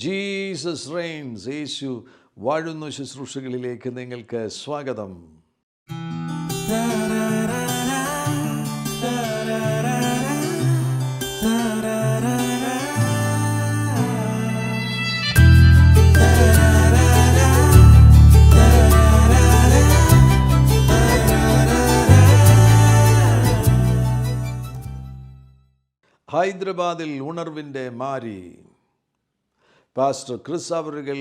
Jesus Reigns, യേശു വാഴുന്നു ശുശ്രൂഷകളിലേക്ക് നിങ്ങൾക്ക് സ്വാഗതം. ഹൈദരാബാദിൽ ഉണർവിൻ്റെ മാരി പാസ്റ്റർ ക്രിസ് അവറുകൾ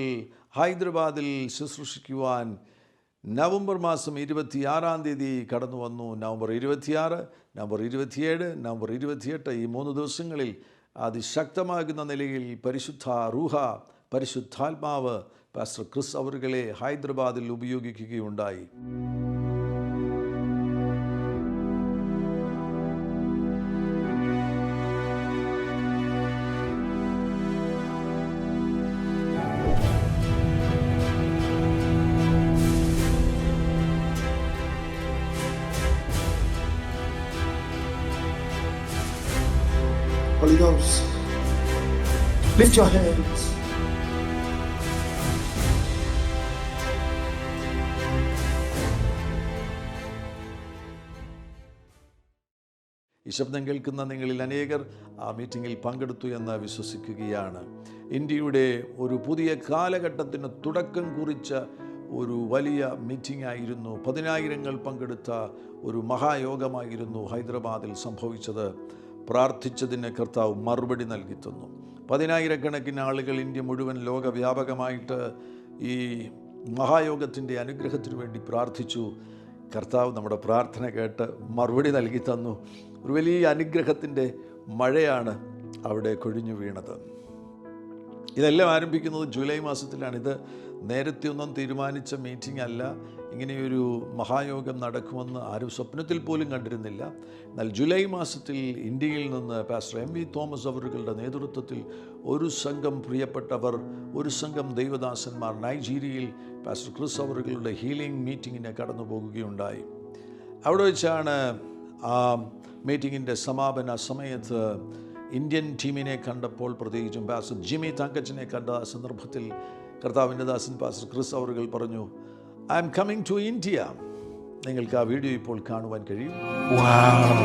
ഹൈദരാബാദിൽ ശുശ്രൂഷിക്കുവാൻ നവംബർ മാസം 26 കടന്നു വന്നു. നവംബർ 26, നവംബർ 27, നവംബർ 28 ഈ 3 ദിവസങ്ങളിൽ അതിശക്തമാകുന്ന നിലയിൽ പരിശുദ്ധ റൂഹ, പരിശുദ്ധാത്മാവ് പാസ്റ്റർ ക്രിസ് അവറുകളെ ഹൈദരാബാദിൽ ഉപയോഗിക്കുകയുണ്ടായി. Holy Ghost, lift your hands. ഈ ശബ്ദം കേൾക്കുന്ന നിങ്ങളിൽ അനേകർ ആ മീറ്റിങ്ങിൽ പങ്കെടുത്തു എന്ന് വിശ്വസിക്കുകയാണ്. ഇന്ത്യയുടെ ഒരു പുതിയ കാലഘട്ടത്തിന് തുടക്കം കുറിച്ച ഒരു വലിയ മീറ്റിംഗ് ആയിരുന്നു. 10,000 പങ്കെടുത്ത ഒരു മഹായോഗമായിരുന്നു ഹൈദരാബാദിൽ സംഭവിച്ചത്. പ്രാർത്ഥിച്ചതിന് കർത്താവ് മറുപടി നൽകി തന്നു. 10,000 ആളുകൾ ഇന്ത്യ മുഴുവൻ ലോകവ്യാപകമായിട്ട് ഈ മഹായോഗത്തിൻ്റെ അനുഗ്രഹത്തിനു വേണ്ടി പ്രാർത്ഥിച്ചു. കർത്താവ് നമ്മുടെ പ്രാർത്ഥന കേട്ട് മറുപടി നൽകി തന്നു. ഒരു വലിയ അനുഗ്രഹത്തിൻ്റെ മഴയാണ് അവിടെ കൊഴിഞ്ഞു വീണത്. ഇതെല്ലാം ആരംഭിക്കുന്നത് ജൂലൈ മാസത്തിലാണ്. ഇത് നേരത്തെ ഒന്നും തീരുമാനിച്ച മീറ്റിംഗ് അല്ല. ഇങ്ങനെയൊരു മഹായോഗം നടക്കുമെന്ന് ആരും സ്വപ്നത്തിൽ പോലും കണ്ടിരുന്നില്ല. എന്നാൽ ജൂലൈ മാസത്തിൽ ഇന്ത്യയിൽ നിന്ന് പാസ്റ്റർ എം വി തോമസ് അവറുകളുടെ നേതൃത്വത്തിൽ ഒരു സംഘം പ്രിയപ്പെട്ടവർ, ഒരു സംഘം ദൈവദാസന്മാർ നൈജീരിയയിൽ പാസ്റ്റർ ക്രിസ് അവറുകളുടെ ഹീലിംഗ് മീറ്റിങ്ങിന് കടന്നു പോകുകയുണ്ടായി. അവിടെ വെച്ചാണ് ആ മീറ്റിങ്ങിൻ്റെ സമാപന സമയത്ത് ഇന്ത്യൻ ടീമിനെ കണ്ടപ്പോൾ, പ്രത്യേകിച്ചും പാസ്റ്റർ ജിമ്മി തങ്കച്ചനെ കണ്ട സന്ദർഭത്തിൽ കർത്താവിൻ്റെ ദാസൻ പാസ്റ്റർ ക്രിസ് അവറുകൾ പറഞ്ഞു, I am coming to India. നിങ്ങൾക്ക് ആ വീഡിയോ ഇപ്പോൾ കാണുവാൻ കഴിയും. Wow.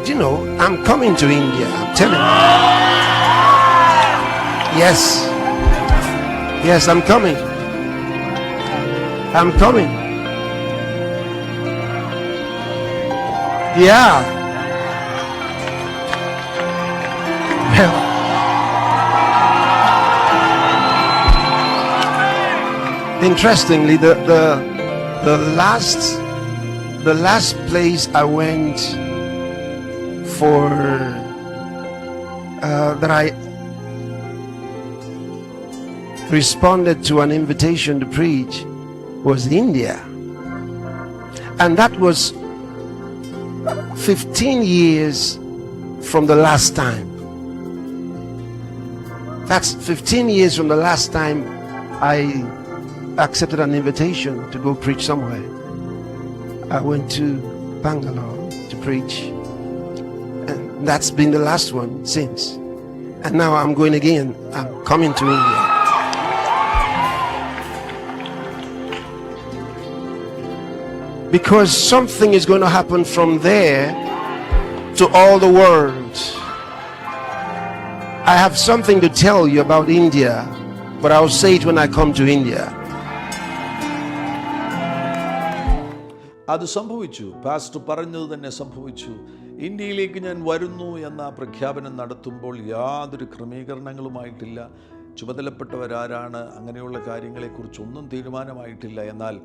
Do you know, I'm coming to India. I'm telling you. Yes. Yes, I'm coming. I'm coming. Yeah. Well, interestingly, the last place I went for that I responded to an invitation to preach was India, and that was 15 years from the last time. That's 15 years from the last time I accepted an invitation to go preach somewhere. I went to Bangalore to preach, and that's been the last one since. And now I'm going again. I'm coming to India. Because something is going to happen from there to all the world. I have something to tell you about India, but I'll say it when I come to India. അത് സംഭവിച്ചു. Pastor പറഞ്ഞത് തന്നെ സംഭവിച്ചു. ഇന്ത്യയിലേക്ക് ഞാൻ വരുന്നു എന്ന പ്രഖ്യാപനം നടത്തുമ്പോൾ യാതൊരു ക്രമീകരണങ്ങളുമായിട്ടില്ല. ചുമതലപ്പെട്ടവരാരാണ്, അങ്ങനെയുള്ള കാര്യങ്ങളെക്കുറിച്ചൊന്നും തീരുമാനമായിട്ടില്ല. എന്നാൽ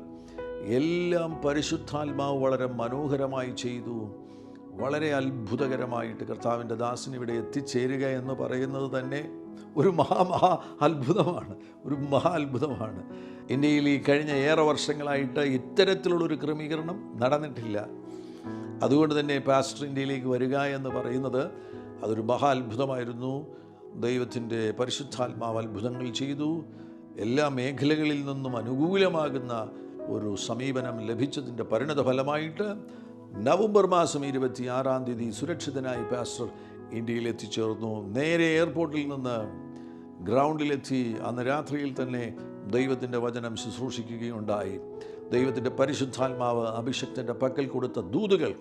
എല്ലാം പരിശുദ്ധാത്മാവ് വളരെ മനോഹരമായി ചെയ്തു. വളരെ അത്ഭുതകരമായിട്ട് കർത്താവിൻ്റെ ദാസൻ ഇവിടെ എത്തിച്ചേരുക എന്ന് പറയുന്നത് തന്നെ ഒരു അത്ഭുതമാണ്, ഒരു അത്ഭുതമാണ്. ഇന്ത്യയിൽ ഈ കഴിഞ്ഞ ഏറെ വർഷങ്ങളായിട്ട് ഇത്തരത്തിലുള്ളൊരു ക്രമീകരണം നടന്നിട്ടില്ല. അതുകൊണ്ട് തന്നെ പാസ്റ്റർ ഇന്ത്യയിലേക്ക് വരിക എന്ന് പറയുന്നത് അതൊരു അത്ഭുതമായിരുന്നു. ദൈവത്തിൻ്റെ പരിശുദ്ധാത്മാവ് അത്ഭുതങ്ങൾ ചെയ്തു. എല്ലാ മേഖലകളിൽ നിന്നും അനുകൂലമാകുന്ന ഒരു സമീപനം ലഭിച്ചതിൻ്റെ പരിണത ഫലമായിട്ട് നവംബർ മാസം 26 സുരക്ഷിതനായി പാസ്റ്റർ ഇന്ത്യയിൽ എത്തിച്ചേർന്നു. നേരെ എയർപോർട്ടിൽ നിന്ന് ഗ്രൗണ്ടിലെത്തി അന്ന് രാത്രിയിൽ തന്നെ ദൈവത്തിൻ്റെ വചനം ശുശ്രൂഷിക്കുകയുണ്ടായി. ദൈവത്തിൻ്റെ പരിശുദ്ധാത്മാവ് അഭിഷക്തൻ്റെ പക്കൽ കൊടുത്ത ദൂതുകൾ,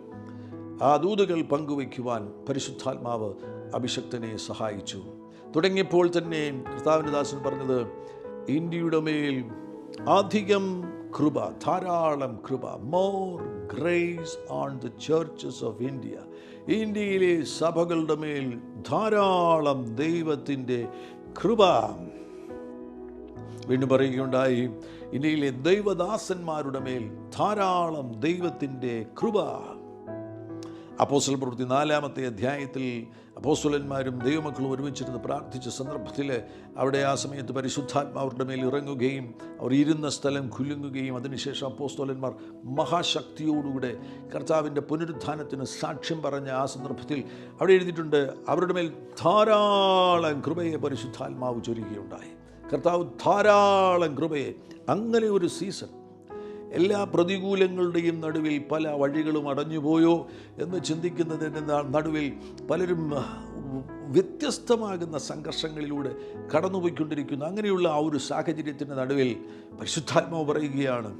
ആ ദൂതുകൾ പങ്കുവയ്ക്കുവാൻ പരിശുദ്ധാത്മാവ് അഭിഷക്തനെ സഹായിച്ചു. തുടങ്ങിയപ്പോൾ തന്നെ കർത്താവിൻ്റെ ദാസൻ പറഞ്ഞത്, ഇന്ത്യയുടെ മേൽ അധികം കൃപ, ധാരാളം കൃപ, more grace on the churches of India. ഇന്ത്യയിലെ സഭകളുടെ മേൽ ധാരാളം ദൈവത്തിൻ്റെ കൃപ. വീണ്ടും പറയുകയുണ്ടായി, ഇന്ത്യയിലെ ദൈവദാസന്മാരുടെ മേൽ ധാരാളം ദൈവത്തിൻ്റെ കൃപ. അപ്പോസ്തല പ്രവൃത്തി 4-ാമത്തെ അധ്യായത്തിൽ അപ്പോസ്തലന്മാരും ദൈവമക്കളും ഒരുമിച്ചിരുന്ന് പ്രാർത്ഥിച്ച സന്ദർഭത്തിൽ അവിടെ ആ സമയത്ത് പരിശുദ്ധാത്മാവരുടെ മേൽ ഇറങ്ങുകയും അവർ ഇരുന്ന സ്ഥലം കുലുങ്ങുകയും അതിനുശേഷം അപ്പോസ്തലന്മാർ മഹാശക്തിയോടുകൂടെ കർത്താവിൻ്റെ പുനരുത്ഥാനത്തിന് സാക്ഷ്യം പറഞ്ഞ ആ സന്ദർഭത്തിൽ അവിടെ എഴുതിയിട്ടുണ്ട്, അവരുടെ മേൽ ധാരാളം കൃപയെ പരിശുദ്ധാത്മാവ് ചൊരിയുകയുണ്ടായി. കർത്താവ് ധാരാളം കൃപയെ. അങ്ങനെ ഒരു സീസൺ, എല്ലാ പ്രതികൂലങ്ങളുടെയും നടുവിൽ പല വഴികളും അടഞ്ഞുപോയോ എന്ന് ചിന്തിക്കുന്നതിൻ്റെ നടുവിൽ പലരും വ്യത്യസ്തമാകുന്ന സംഘർഷങ്ങളിലൂടെ കടന്നുപോയിക്കൊണ്ടിരിക്കുന്നു. അങ്ങനെയുള്ള ആ ഒരു സാഹചര്യത്തിൻ്റെ നടുവിൽ പരിശുദ്ധാത്മാവ് പറയുകയാണ്,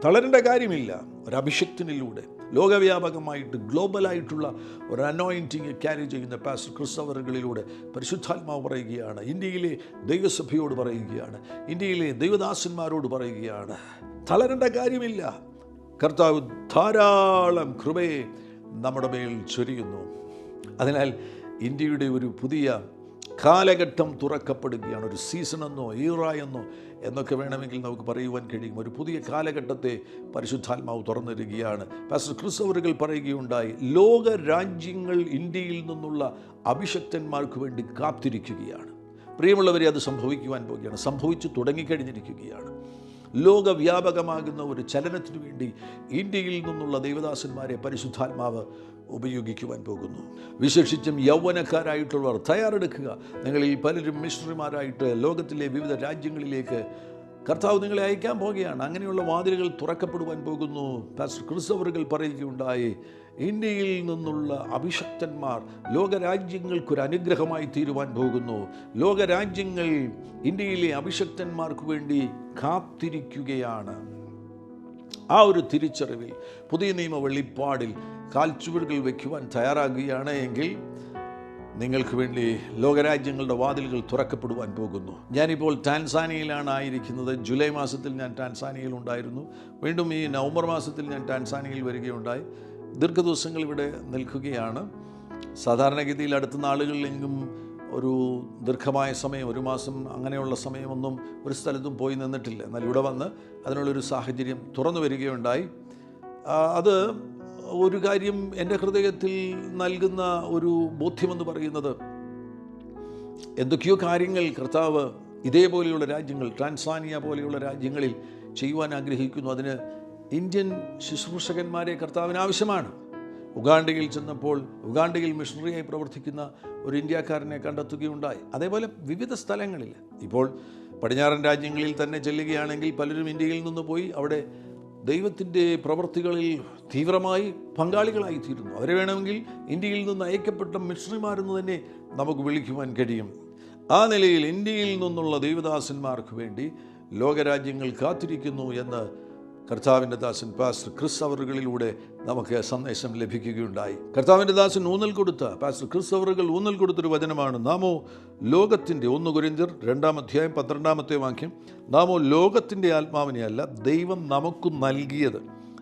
തളരേണ്ട കാര്യമില്ല. ഒരു അഭിഷക്തനിലൂടെ ലോകവ്യാപകമായിട്ട് ഗ്ലോബലായിട്ടുള്ള ഒരു അനോയിൻറ്റിങ് ക്യാരി ചെയ്യുന്ന പാസ്റ്റർ ക്രിസ് അവറുകളിലൂടെ പരിശുദ്ധാത്മാവ് പറയുകയാണ്, ഇന്ത്യയിലെ ദൈവസഭയോട് പറയുകയാണ്, ഇന്ത്യയിലെ ദൈവദാസന്മാരോട് പറയുകയാണ്, തളരേണ്ട കാര്യമില്ല. കർത്താവ് ധാരാളം കൃപയെ നമ്മുടെ മേൽ ചൊരിയുന്നു. അതിനാൽ ഇന്ത്യയുടെ ഒരു പുതിയ കാലഘട്ടം തുറക്കപ്പെടുകയാണ്. ഒരു സീസണെന്നോ ഈറായെന്നോ എന്നൊക്കെ വേണമെങ്കിൽ നമുക്ക് പറയുവാൻ കഴിയും. ഒരു പുതിയ കാലഘട്ടത്തെ പരിശുദ്ധാത്മാവ് തുറന്നിരിക്കുകയാണ്. പാസ്റ്റർ ക്രിസ് അവറുകൾ പറയുകയുണ്ടായി, ലോക രാജ്യങ്ങൾ ഇന്ത്യയിൽ നിന്നുള്ള അഭിഷക്തന്മാർക്ക് വേണ്ടി കാത്തിരിക്കുകയാണ്. പ്രിയമുള്ളവരെ, അത് സംഭവിക്കുവാൻ പോകുകയാണ്. സംഭവിച്ചു തുടങ്ങിക്കഴിഞ്ഞിരിക്കുകയാണ്. ലോകവ്യാപകമാകുന്ന ഒരു ചലനത്തിനു വേണ്ടി ഇന്ത്യയിൽ നിന്നുള്ള ദൈവദാസന്മാരെ പരിശുദ്ധാത്മാവ് ഉപയോഗിക്കുവാൻ പോകുന്നു. വിശേഷിച്ചും യൗവനക്കാരായിട്ടുള്ളവർ തയ്യാറെടുക്കുക. നിങ്ങളിൽ പലരും മിഷണറിമാരായിട്ട് ലോകത്തിലെ വിവിധ രാജ്യങ്ങളിലേക്ക് കർത്താവ് നിങ്ങളെ അയക്കാൻ പോകുകയാണ്. അങ്ങനെയുള്ള വാതിലുകൾ തുറക്കപ്പെടുവാൻ പോകുന്നു. പാസ്റ്റർ ക്രിസ് അവറുകൾ പറയുകയുണ്ടായി, ഇന്ത്യയിൽ നിന്നുള്ള അഭിഷക്തന്മാർ ലോകരാജ്യങ്ങൾക്കൊരു അനുഗ്രഹമായി തീരുവാൻ പോകുന്നു. ലോകരാജ്യങ്ങൾ ഇന്ത്യയിലെ അഭിഷക്തന്മാർക്ക് വേണ്ടി കാത്തിരിക്കുകയാണ്. ആ ഒരു തിരിച്ചറിവിൽ പുതിയ നിയമ വെളിപ്പാടിൽ കാൽച്ചുവടുകൾ വയ്ക്കുവാൻ തയ്യാറാകുകയാണ് എങ്കിൽ നിങ്ങൾക്ക് വേണ്ടി ലോകരാജ്യങ്ങളുടെ വാതിലുകൾ തുറക്കപ്പെടുവാൻ പോകുന്നു. ഞാനിപ്പോൾ ടാൻസാനിയയിലാണ് ആയിരിക്കുന്നത്. ജൂലൈ മാസത്തിൽ ഞാൻ ടാൻസാനിയയിൽ ഉണ്ടായിരുന്നു. വീണ്ടും ഈ നവംബർ മാസത്തിൽ ഞാൻ ടാൻസാനിയയിൽ വരികയുണ്ടായി. ദീർഘദിവസങ്ങൾ ഇവിടെ നിൽക്കുകയാണ്. സാധാരണഗതിയിൽ അടുത്ത നാളുകളിലെങ്കിലും ഒരു ദീർഘമായ സമയം, ഒരു മാസം അങ്ങനെയുള്ള സമയമൊന്നും ഒരു സ്ഥലത്തും പോയി നിന്നിട്ടില്ല. എന്നാൽ ഇവിടെ വന്ന് അതിനുള്ളൊരു സാഹചര്യം തുറന്നു വരികയുണ്ടായി. അത് ഒരു കാര്യം എൻ്റെ ഹൃദയത്തിൽ നൽകുന്ന ഒരു ബോധ്യമെന്ന് പറയുന്നത്, എന്തൊക്കെയോ കാര്യങ്ങൾ കർത്താവ് ഇതേപോലെയുള്ള രാജ്യങ്ങൾ, ടാൻസാനിയ പോലെയുള്ള രാജ്യങ്ങളിൽ ചെയ്യുവാൻ ആഗ്രഹിക്കുന്നു. അതിന് ഇന്ത്യൻ ശുശ്രൂഷകന്മാരെ കർത്താവിന് ആവശ്യമാണ്. ഉഗാണ്ടയിൽ ചെന്നപ്പോൾ ഉഗാണ്ടയിൽ മിഷണറിയായി പ്രവർത്തിക്കുന്ന ഒരു ഇന്ത്യക്കാരനെ കണ്ടെത്തുകയുണ്ടായി. അതേപോലെ വിവിധ സ്ഥലങ്ങളിൽ ഇപ്പോൾ പടിഞ്ഞാറൻ രാജ്യങ്ങളിൽ തന്നെ ചെല്ലുകയാണെങ്കിൽ പലരും ഇന്ത്യയിൽ നിന്ന് പോയി അവിടെ ദൈവത്തിൻ്റെ പ്രവൃത്തികളിൽ തീവ്രമായി പങ്കാളികളായിത്തീരുന്നു. അവരെ വേണമെങ്കിൽ ഇന്ത്യയിൽ നിന്ന് അയക്കപ്പെട്ട മിഷണറിമാരെന്ന് തന്നെ നമുക്ക് വിളിക്കുവാൻ കഴിയും. ആ നിലയിൽ ഇന്ത്യയിൽ നിന്നുള്ള ദൈവദാസന്മാർക്ക് വേണ്ടി ലോകരാജ്യങ്ങൾ കാത്തിരിക്കുന്നു എന്ന് കർത്താവിൻ്റെ ദാസൻ പാസ്റ്റർ ക്രിസ് അവറുകളിലൂടെ നമുക്ക് സന്ദേശം ലഭിക്കുകയുണ്ടായി. കർത്താവിൻ്റെ ദാസൻ പാസ്റ്റർ ക്രിസ് അവറുകൾ ഊന്നൽ കൊടുത്തൊരു വചനമാണ്, നാമോ ലോകത്തിൻ്റെ 1 കൊരിന്ത്യർ 2-ാം അധ്യായം 12-ാമത്തെ വാക്യം, നാമോ ലോകത്തിൻ്റെ ആത്മാവിനെ അല്ല ദൈവം നമുക്ക് നൽകിയത്.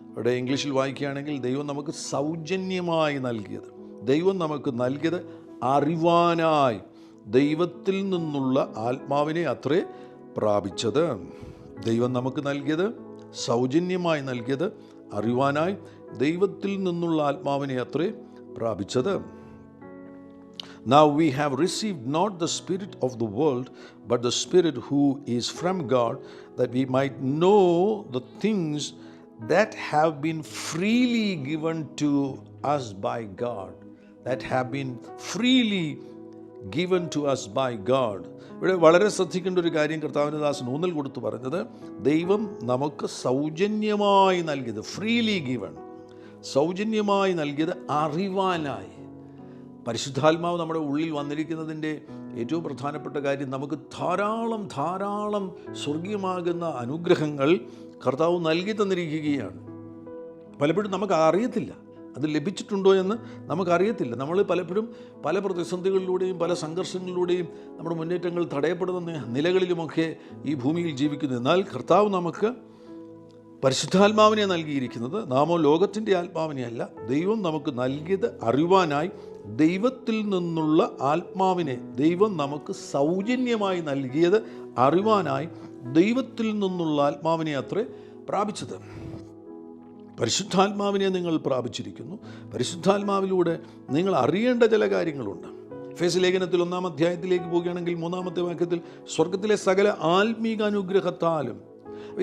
ഇവിടെ ഇംഗ്ലീഷിൽ വായിക്കുകയാണെങ്കിൽ ദൈവം നമുക്ക് സൗജന്യമായി നൽകിയത്. ദൈവം നമുക്ക് നൽകിയത് അറിവാനായി ദൈവത്തിൽ നിന്നുള്ള ആത്മാവിനെ അത്രേ പ്രാപിച്ചത്. ദൈവം നമുക്ക് നൽകിയത് സൗജന്യമായി നൽകിയത് അറിവാനായി ദൈവത്തിൽ നിന്നുള്ള ആത്മാവിനെ അത്രേ പ്രാപിച്ചത്. Now we have received not the spirit of the world, but the Spirit who is from God, that we might know the things that have been freely given to us by God. That have been freely given to us by God. ഇവിടെ വളരെ ശ്രദ്ധിക്കേണ്ട ഒരു കാര്യം കർത്താവിൻ്റെ ദാസൻ ഊന്നൽ കൊടുത്ത് പറഞ്ഞത്, ദൈവം നമുക്ക് സൗജന്യമായി നൽകിയത്, ഫ്രീലി ഗിവൺ, സൗജന്യമായി നൽകിയത് അറിവാനായി. പരിശുദ്ധാത്മാവ് നമ്മുടെ ഉള്ളിൽ വന്നിരിക്കുന്നതിൻ്റെ ഏറ്റവും പ്രധാനപ്പെട്ട കാര്യം, നമുക്ക് ധാരാളം സ്വർഗീയമാകുന്ന അനുഗ്രഹങ്ങൾ കർത്താവ് നൽകി തന്നിരിക്കുകയാണ്. പലപ്പോഴും നമുക്ക് അറിയത്തില്ല അത് ലഭിച്ചിട്ടുണ്ടോ എന്ന് നമുക്കറിയത്തില്ല. നമ്മൾ പലപ്പോഴും പല പ്രതിസന്ധികളിലൂടെയും പല സംഘർഷങ്ങളിലൂടെയും നമ്മുടെ മുന്നേറ്റങ്ങൾ തടയപ്പെടുന്ന നിലകളിലുമൊക്കെ ഈ ഭൂമിയിൽ ജീവിക്കുന്നു. എന്നാൽ കർത്താവ് നമുക്ക് പരിശുദ്ധാത്മാവിനെ നൽകിയിരിക്കുന്നത്, നാമോ ലോകത്തിൻ്റെ ആത്മാവിനെയല്ല, ദൈവം നമുക്ക് നൽകിയത് അറിയുവാനായി ദൈവത്തിൽ നിന്നുള്ള ആത്മാവിനെ ദൈവം നമുക്ക് സൗജന്യമായി നൽകിയത് അറിയുവാനായി ദൈവത്തിൽ നിന്നുള്ള ആത്മാവിനെ അത്രേ പ്രാപിച്ചത്. പരിശുദ്ധാത്മാവിനെ നിങ്ങൾ പ്രാപിച്ചിരിക്കുന്നു. പരിശുദ്ധാത്മാവിലൂടെ നിങ്ങൾ അറിയേണ്ട ചില കാര്യങ്ങളുണ്ട്. എഫേസ്യ ലേഖനത്തിൽ 1-ാം അധ്യായത്തിലേക്ക് പോവുകയാണെങ്കിൽ 3-ാമത്തെ വാക്യത്തിൽ സ്വർഗത്തിലെ സകല ആത്മീക അനുഗ്രഹത്താലും,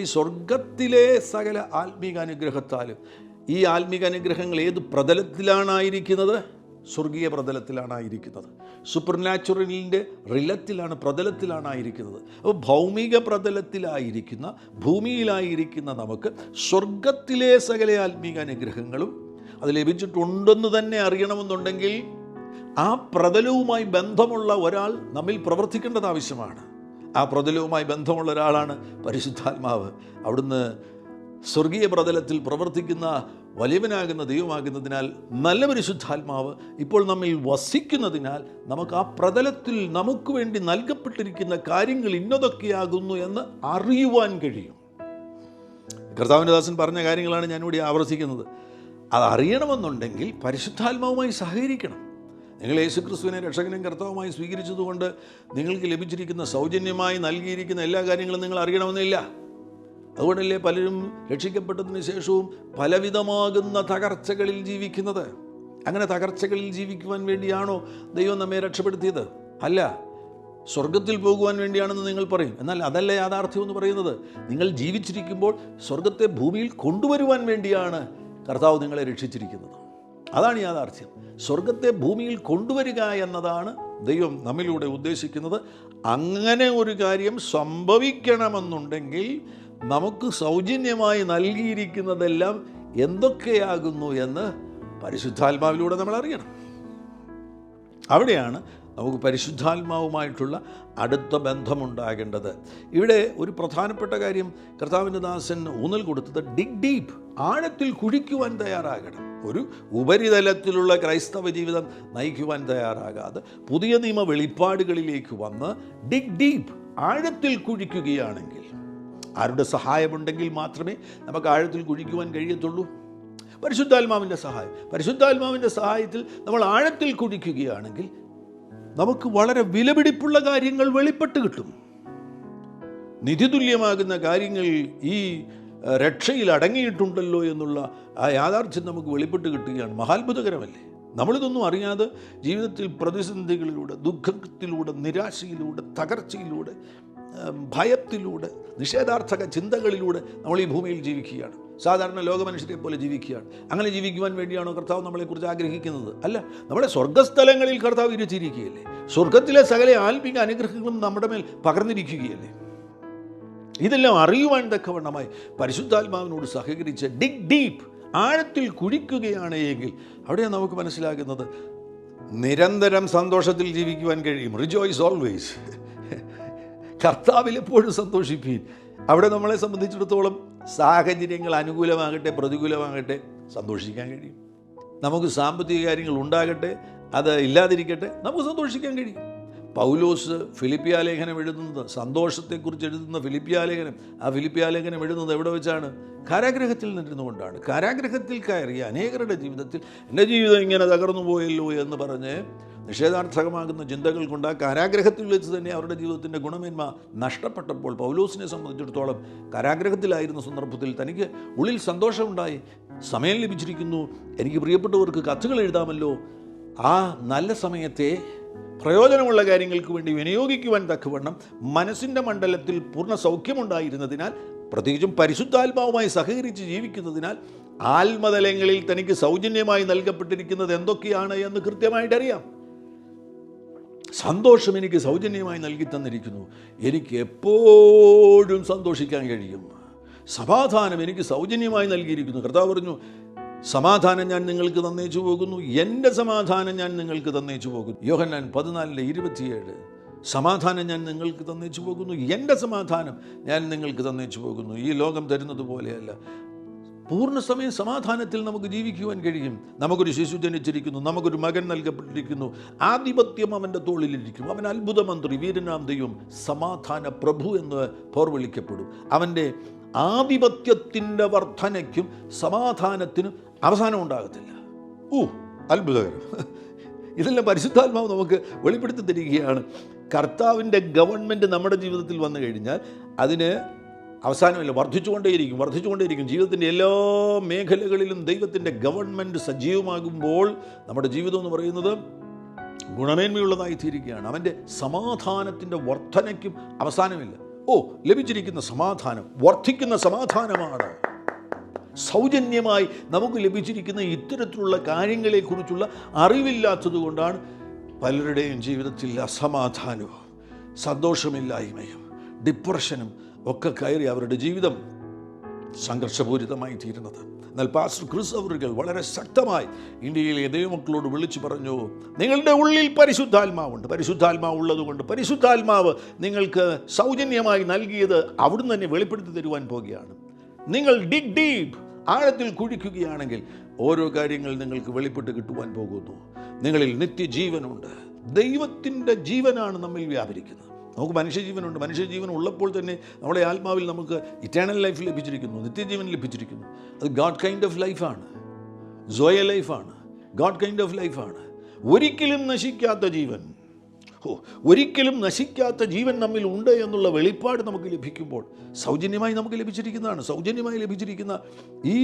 ഈ സ്വർഗത്തിലെ സകല ആത്മീക അനുഗ്രഹത്താലും, ഈ ആത്മീക അനുഗ്രഹങ്ങൾ ഏത് പ്രതലത്തിലാണായിരിക്കുന്നത്? സ്വർഗീയ പ്രതലത്തിലാണായിരിക്കുന്നത്. സൂപ്പർ നാച്ചുറലിൻ്റെ പ്രതലത്തിലാണായിരിക്കുന്നത്. അപ്പോൾ ഭൗമിക പ്രതലത്തിലായിരിക്കുന്ന, ഭൂമിയിലായിരിക്കുന്ന നമുക്ക് സ്വർഗത്തിലെ സകല ആത്മീക അനുഗ്രഹങ്ങളും അത് ലഭിച്ചിട്ടുണ്ടെന്ന് തന്നെ അറിയണമെന്നുണ്ടെങ്കിൽ ആ പ്രതലവുമായി ബന്ധമുള്ള ഒരാൾ നമ്മിൽ പ്രവർത്തിക്കേണ്ടത് ആവശ്യമാണ്. ആ പ്രതലവുമായി ബന്ധമുള്ള ഒരാളാണ് പരിശുദ്ധാത്മാവ്. അവിടുന്ന് സ്വർഗീയ പ്രതലത്തിൽ പ്രവർത്തിക്കുന്ന വലിയവനാകുന്ന ദൈവമാകുന്നതിനാൽ, നല്ല പരിശുദ്ധാത്മാവ് ഇപ്പോൾ നമ്മിൽ വസിക്കുന്നതിനാൽ നമുക്ക് ആ പ്രതലത്തിൽ നമുക്ക് വേണ്ടി നൽകപ്പെട്ടിരിക്കുന്ന കാര്യങ്ങൾ ഇന്നതൊക്കെയാകുന്നു എന്ന് അറിയുവാൻ കഴിയും. കർത്താവിൻ്റെ ദാസൻ പറഞ്ഞ കാര്യങ്ങളാണ് ഞാനിവിടെ ആവർത്തിക്കുന്നത്. അത് അറിയണമെന്നുണ്ടെങ്കിൽ പരിശുദ്ധാത്മാവുമായി സഹകരിക്കണം. നിങ്ങൾ യേശുക്രിസ്തുവിനെ രക്ഷകനും കർത്താവുമായി സ്വീകരിച്ചതുകൊണ്ട് നിങ്ങൾക്ക് ലഭിച്ചിരിക്കുന്ന സൗജന്യമായി നൽകിയിരിക്കുന്ന എല്ലാ കാര്യങ്ങളും നിങ്ങൾ അറിയണമെന്നില്ല. അതുകൊണ്ടല്ലേ പലരും രക്ഷിക്കപ്പെട്ടതിന് ശേഷവും പലവിധമാകുന്ന തകർച്ചകളിൽ ജീവിക്കുന്നത്. അങ്ങനെ തകർച്ചകളിൽ ജീവിക്കുവാൻ വേണ്ടിയാണോ ദൈവം നമ്മെ രക്ഷപ്പെടുത്തിയത്? അല്ല, സ്വർഗത്തിൽ പോകുവാൻ വേണ്ടിയാണെന്ന് നിങ്ങൾ പറയും. എന്നാൽ അതല്ല യാഥാർത്ഥ്യം എന്ന് പറയുന്നത്. നിങ്ങൾ ജീവിച്ചിരിക്കുമ്പോൾ സ്വർഗത്തെ ഭൂമിയിൽ കൊണ്ടുവരുവാൻ വേണ്ടിയാണ് കർത്താവ് നിങ്ങളെ രക്ഷിച്ചിരിക്കുന്നത്. അതാണ് യാഥാർത്ഥ്യം. സ്വർഗത്തെ ഭൂമിയിൽ കൊണ്ടുവരിക എന്നതാണ് ദൈവം നമ്മിലൂടെ ഉദ്ദേശിക്കുന്നത്. അങ്ങനെ ഒരു കാര്യം സംഭവിക്കണമെന്നുണ്ടെങ്കിൽ നമുക്ക് സൗജന്യമായി നൽകിയിരിക്കുന്നതെല്ലാം എന്തൊക്കെയാകുന്നു എന്ന് പരിശുദ്ധാത്മാവിലൂടെ നമ്മൾ അറിയണം. അവിടെയാണ് നമുക്ക് പരിശുദ്ധാത്മാവുമായിട്ടുള്ള അടുത്ത ബന്ധമുണ്ടാകേണ്ടത്. ഇവിടെ ഒരു പ്രധാനപ്പെട്ട കാര്യം കർത്താവിൻ്റെ ദാസൻ ഊന്നൽ കൊടുത്തത് ഡിഗ് ഡീപ്പ്, ആഴത്തിൽ കുഴിക്കുവാൻ തയ്യാറാകണം. ഒരു ഉപരിതലത്തിലുള്ള ക്രൈസ്തവ ജീവിതം നയിക്കുവാൻ തയ്യാറാകാതെ പുതിയ നിയമ വെളിപ്പാടുകളിലേക്ക് വന്ന് ഡിഗ് ഡീപ്പ്, ആഴത്തിൽ കുഴിക്കുകയാണെങ്കിൽ, ആരുടെ സഹായമുണ്ടെങ്കിൽ മാത്രമേ നമുക്ക് ആഴത്തിൽ കുഴിക്കുവാൻ കഴിയത്തുള്ളൂ. പരിശുദ്ധാത്മാവിൻ്റെ സഹായത്തിൽ നമ്മൾ ആഴത്തിൽ കുഴിക്കുകയാണെങ്കിൽ നമുക്ക് വളരെ വിലപിടിപ്പുള്ള കാര്യങ്ങൾ വെളിപ്പെട്ട് കിട്ടും. നിധിതുല്യമാകുന്ന കാര്യങ്ങൾ ഈ രക്ഷയിൽ അടങ്ങിയിട്ടുണ്ടല്ലോ എന്നുള്ള ആ യാഥാർത്ഥ്യം നമുക്ക് വെളിപ്പെട്ട് കിട്ടുകയാണ്. മഹാത്ഭുതകരമല്ലേ? നമ്മളിതൊന്നും അറിയാതെ ജീവിതത്തിൽ പ്രതിസന്ധികളിലൂടെ, ദുഃഖത്തിലൂടെ, നിരാശയിലൂടെ, തകർച്ചയിലൂടെ, ഭയത്തിലൂടെ, നിഷേധാർത്ഥക ചിന്തകളിലൂടെ നമ്മൾ ഈ ഭൂമിയിൽ ജീവിക്കുകയാണ്. സാധാരണ ലോകമനുഷ്യരെ പോലെ ജീവിക്കുകയാണ്. അങ്ങനെ ജീവിക്കുവാൻ വേണ്ടിയാണോ കർത്താവ് നമ്മളെക്കുറിച്ച് ആഗ്രഹിക്കുന്നത്? അല്ല, നമ്മുടെ സ്വർഗ്ഗസ്ഥലങ്ങളിൽ കർത്താവ് ഇരുത്തിയിരിക്കുകയല്ലേ. സ്വർഗത്തിലെ സകല ആത്മീക അനുഗ്രഹങ്ങളും നമ്മുടെ മേൽ പകർന്നിരിക്കുകയല്ലേ. ഇതെല്ലാം അറിയുവാൻ തക്കവണ്ണമായി പരിശുദ്ധാത്മാവിനോട് സഹകരിച്ച് ഡിഗ് ഡീപ്പ്, ആഴത്തിൽ കുഴിക്കുകയാണ് എങ്കിൽ അവിടെയാണ് നമുക്ക് മനസ്സിലാകുന്നത് നിരന്തരം സന്തോഷത്തിൽ ജീവിക്കുവാൻ കഴിയും. Rejoice always. കർത്താവിൽ എപ്പോഴും സന്തോഷിപ്പീൻ. അവിടെ നമ്മളെ സംബന്ധിച്ചിടത്തോളം സാഹചര്യങ്ങൾ അനുകൂലമാകട്ടെ പ്രതികൂലമാകട്ടെ സന്തോഷിക്കാൻ കഴിയും. നമുക്ക് സാമ്പത്തിക കാര്യങ്ങൾ ഉണ്ടാകട്ടെ, അത് ഇല്ലാതിരിക്കട്ടെ, നമുക്ക് സന്തോഷിക്കാൻ കഴിയും. പൗലോസ് ഫിലിപ്പിയാലേഖനം എഴുതുന്നത്, സന്തോഷത്തെക്കുറിച്ച് എഴുതുന്ന ഫിലിപ്പിയാലേഖനം, ആ ഫിലിപ്പിയാലേഖനം എഴുതുന്നത് എവിടെ വെച്ചാണ്? കാരാഗ്രഹത്തിൽ നിന്നിരുന്നുകൊണ്ടാണ്. കാരാഗ്രഹത്തിൽ കയറിയ അനേകരുടെ ജീവിതത്തിൽ എൻ്റെ ജീവിതം ഇങ്ങനെ തകർന്നു പോയല്ലോ എന്ന് പറഞ്ഞ് നിഷേധാർത്ഥകമാകുന്ന ചിന്തകൾ കൊണ്ട് ആ കാരാഗ്രഹത്തിൽ വെച്ച് തന്നെ അവരുടെ ജീവിതത്തിൻ്റെ ഗുണമേന്മ നഷ്ടപ്പെട്ടപ്പോൾ പൗലോസിനെ സംബന്ധിച്ചിടത്തോളം കാരാഗ്രഹത്തിലായിരുന്ന സന്ദർഭത്തിൽ തനിക്ക് ഉള്ളിൽ സന്തോഷമുണ്ടായി. സമയം ലഭിച്ചിരിക്കുന്നു, എനിക്ക് പ്രിയപ്പെട്ടവർക്ക് കത്തുകൾ എഴുതാമല്ലോ. ആ നല്ല സമയത്തെ പ്രയോജനമുള്ള കാര്യങ്ങൾക്ക് വേണ്ടി വിനിയോഗിക്കുവാൻ തക്കവണ്ണം മനസ്സിൻ്റെ മണ്ഡലത്തിൽ പൂർണ്ണ സൗഖ്യമുണ്ടായിരുന്നതിനാൽ, പ്രത്യേകിച്ചും പരിശുദ്ധാത്മാവുമായി സഹകരിച്ച് ജീവിക്കുന്നതിനാൽ ആത്മതലങ്ങളിൽ തനിക്ക് സൗജന്യമായി നൽകപ്പെട്ടിരിക്കുന്നത് എന്തൊക്കെയാണ് എന്ന് കൃത്യമായിട്ടറിയാം. സന്തോഷം എനിക്ക് സൗജന്യമായി നൽകി തന്നിരിക്കുന്നു, എനിക്ക് എപ്പോഴും സന്തോഷിക്കാൻ കഴിയും. സമാധാനം എനിക്ക് സൗജന്യമായി നൽകിയിരിക്കുന്നു. കർത്താവ് പറഞ്ഞു, സമാധാനം ഞാൻ നിങ്ങൾക്ക് തന്നേച്ചു പോകുന്നു, എൻ്റെ സമാധാനം ഞാൻ നിങ്ങൾക്ക് തന്നേച്ചു പോകുന്നു. യോഹന്നാൻ 14:27. സമാധാനം ഞാൻ നിങ്ങൾക്ക് തന്നേച്ചു പോകുന്നു, എൻ്റെ സമാധാനം ഞാൻ നിങ്ങൾക്ക് തന്നേച്ചു പോകുന്നു. ഈ ലോകം തരുന്നത് പോലെയല്ല. പൂർണ്ണസമയം സമാധാനത്തിൽ നമുക്ക് ജീവിക്കുവാൻ കഴിയും. നമുക്കൊരു ശിശു ജനിച്ചിരിക്കുന്നു, നമുക്കൊരു മകൻ നൽകപ്പെട്ടിരിക്കുന്നു, ആധിപത്യം അവൻ്റെ തോളിലിരിക്കും. അവൻ അത്ഭുത മന്ത്രി, വീരനാം ദൈവം, സമാധാന പ്രഭു എന്ന് പോർവിളിക്കപ്പെടും. അവൻ്റെ ആധിപത്യത്തിൻ്റെ വർധനയ്ക്കും സമാധാനത്തിനും അവസാനം ഉണ്ടാകത്തില്ല. അത്ഭുതകരം. ഇതെല്ലാം പരിശുദ്ധാത്മാവ് നമുക്ക് വെളിപ്പെടുത്തി തരികയാണ്. കർത്താവിൻ്റെ ഗവൺമെൻറ് നമ്മുടെ ജീവിതത്തിൽ വന്നു കഴിഞ്ഞാൽ അതിന് അവസാനമില്ല, വർദ്ധിച്ചുകൊണ്ടേയിരിക്കും. ജീവിതത്തിൻ്റെ എല്ലാ മേഖലകളിലും ദൈവത്തിൻ്റെ ഗവൺമെൻറ് സജീവമാകുമ്പോൾ നമ്മുടെ ജീവിതം എന്ന് പറയുന്നത് ഗുണമേന്മയുള്ളതായി തീരുകയാണ്. അവൻ്റെ സമാധാനത്തിൻ്റെ വർധനയ്ക്കും അവസാനമില്ല. ലഭിച്ചിരിക്കുന്ന സമാധാനം വർദ്ധിക്കുന്ന സമാധാനമാണ്. സൗജന്യമായി നമുക്ക് ലഭിച്ചിരിക്കുന്ന ഇത്തരത്തിലുള്ള കാര്യങ്ങളെക്കുറിച്ചുള്ള അറിവില്ലാത്തത് കൊണ്ടാണ് പലരുടെയും ജീവിതത്തിൽ അസമാധാനവും സന്തോഷമില്ലായ്മയും ഡിപ്രഷനും ഒക്കെ കയറി അവരുടെ ജീവിതം സംഘർഷപൂരിതമായി തീരുന്നത്. എന്നാൽ പാസ്റ്റർ ക്രിസ് അവറുകൾ വളരെ ശക്തമായി ഇന്ത്യയിലെ ദൈവമക്കളോട് വിളിച്ചു പറഞ്ഞു, നിങ്ങളുടെ ഉള്ളിൽ പരിശുദ്ധാത്മാവുണ്ട്. പരിശുദ്ധാത്മാവ് ഉള്ളതുകൊണ്ട് പരിശുദ്ധാത്മാവ് നിങ്ങൾക്ക് സൗജന്യമായി നൽകിയത് അവിടുന്ന് തന്നെ വെളിപ്പെടുത്തി തരുവാൻ പോകുകയാണ്. നിങ്ങൾ ഡിഗ് ഡീപ്പ്, ആഴത്തിൽ കുഴിക്കുകയാണെങ്കിൽ ഓരോ കാര്യങ്ങൾ നിങ്ങൾക്ക് വെളിപ്പെട്ട് കിട്ടുവാൻ പോകുന്നു. നിങ്ങളിൽ നിത്യജീവനുണ്ട്. ദൈവത്തിൻ്റെ ജീവനാണ് നമ്മിൽ വ്യാപരിക്കുന്നത്. നമുക്ക് മനുഷ്യജീവനുണ്ട്. മനുഷ്യജീവൻ ഉള്ളപ്പോൾ തന്നെ നമ്മുടെ ആത്മാവിൽ നമുക്ക് ഇറ്റേണൽ ലൈഫ് ലഭിച്ചിരിക്കുന്നു, നിത്യജീവൻ ലഭിച്ചിരിക്കുന്നു. അത് ഗോഡ് കൈൻഡ് ഓഫ് ലൈഫാണ്, സോയ ലൈഫാണ്, ഗോഡ് കൈൻഡ് ഓഫ് ലൈഫാണ്. ഒരിക്കലും നശിക്കാത്ത ജീവൻ, ഒരിക്കലും നശിക്കാത്ത ജീവൻ നമ്മിൽ ഉണ്ട് എന്നുള്ള വെളിപ്പാട് നമുക്ക് ലഭിക്കുമ്പോൾ സൗജന്യമായി നമുക്ക് ലഭിച്ചിരിക്കുന്നതാണ്. സൗജന്യമായി ലഭിച്ചിരിക്കുന്ന ഈ